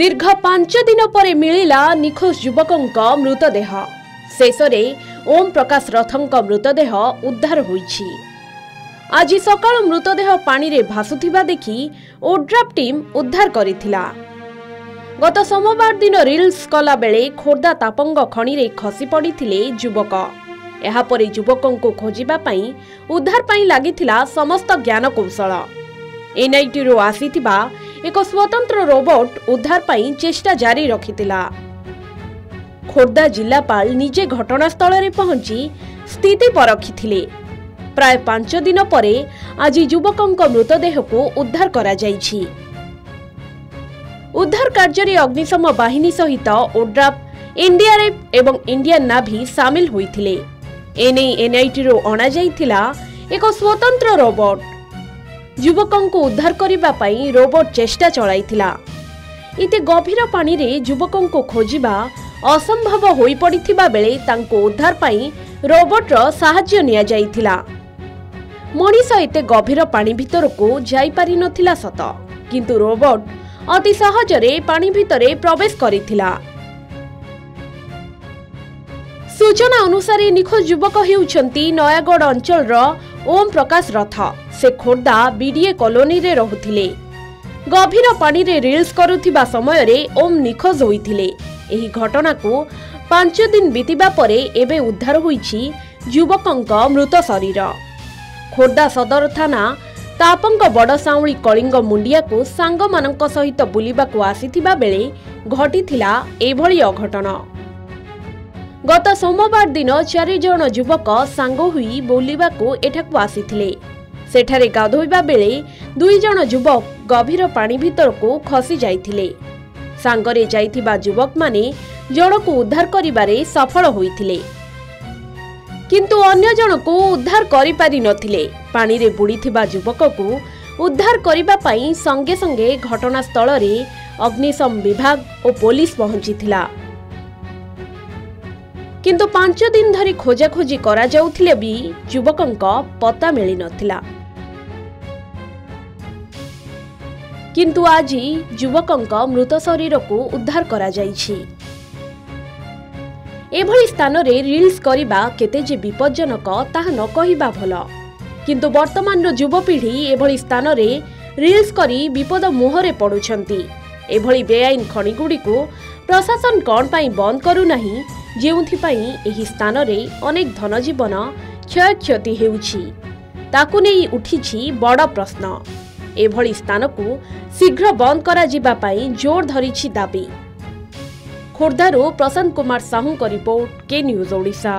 दीर्घ 5 दिन पर मिलिला निखोज युवकंक मृतदेह। शेषरे ओम प्रकाश रथंक मृतदेह उद्धार होईछि। आज सकाळ मृतदेह पानी रे भासुथिबा देखि ओड्राफ टीम उद्धार करिथिला। गत सोमवार दिन रील्स कला बेले खोर्धा तापंग खणी रे खसी पड़िथिले युवक। एहा परे युवकंको खोजिबा पई उद्धार पई लागिथिला समस्त ज्ञान कौशल। एनआईटी रो आसीथिबा एक स्वतंत्र रोबोट उद्धार पई चेष्टा जारी रखिथिला। खोर्धा जिलापाल निजे घटनास्थल रे पहुंची स्थिति परखिथिले। प्राय 5 दिन परे आज युवकंक मृतदेह को उद्धार करा जाइछि। उद्धार कार्य रे अग्निशम बाहिनी सहित ओड्राफ, एनडीआरएफ एवं इंडियन नाभी सामिल होइथिले। एने एनआईटी रो अणा जाइथिला एक स्वतंत्र रोबोट। युवकंको उद्धार करिबा पई रोबोट चेष्टा चलाइथिला। इते गभीर पानी रे युवकंको खोजिबा असंभव होई पड़िथिबा बेले तांको उद्धार पई रोबोट रो सहाय्य निया जाइथिला। मनीष एते गभीर पानी भितर को जाई पारि नथिला सत, किंतु रोबोट अति सहजरे पानी भितरे प्रवेश करिथिला। सूचना अनुसार निखोज युवक हेउछंती नयागढ़ अंचल रो ओम प्रकाश रथ। से खोर्धा बीडीए कॉलोनी रे रहुथिले। गभीर पानी रे रील्स करुथिबा समय रे ओम निखोज होइथिले। एही घटना को 5 दिन बीतिबा परे एबे उद्धार होईछि युवकंक मृत शरीर। खोर्धा सदर थाना तापंग बड़साउली कलिंग मुंडिया को सांग मानक सहित बुलिबा को आसीथिबा बेले घटिथिला एभली अघटन। गत सोमवार दिन 4 जण युवक सांग हुई बुलिबा को एठाकु आसीथिले। सेठारे गाधोइबा बेले 2 जण युवक गभीर पानी भितर को खसी जाइथिले। सांगरे जाइथिबा युवक माने जण को उद्धार करिबारे सफल होइथिले, किंतु अन्य जण को उद्धार करि पारि नथिले। पानी रे बुडीथिबा युवक को उद्धार करिबा पई संगे संगे घटनास्थल रे अग्निशम विभाग और पुलिस पहुंचीथिला। किंतु 5 दिन धरी खोजाखोजी करा जाउथिले भी युवकंक पता मिली नथिला। किंतु आज युवकंक मृत शरीर को उद्धार करा जाइछि। एभली स्थान रे रील्स करिबा केते जे विपज्जनक ताहा न कहिबा भल। किंतु वर्तमान रो युवपीढ़ी एभली स्थान रे रील्स करी विपद मुहरे पडुछंती। एभली बेआईन खणीगुडी को प्रशासन कोन पई बंद करू नाही, जेउथि पई एही स्थान रे अनेक धनजीवन क्षय क्षति हेउछि। ताकु नेई उठिछि बड़ प्रश्न। एभली स्थान को शीघ्र बंद करा जिबा पई जोर धरिछि दाबी। खोर्धारू प्रशांत कुमार साहू को रिपोर्ट, के न्यूज ओडिशा।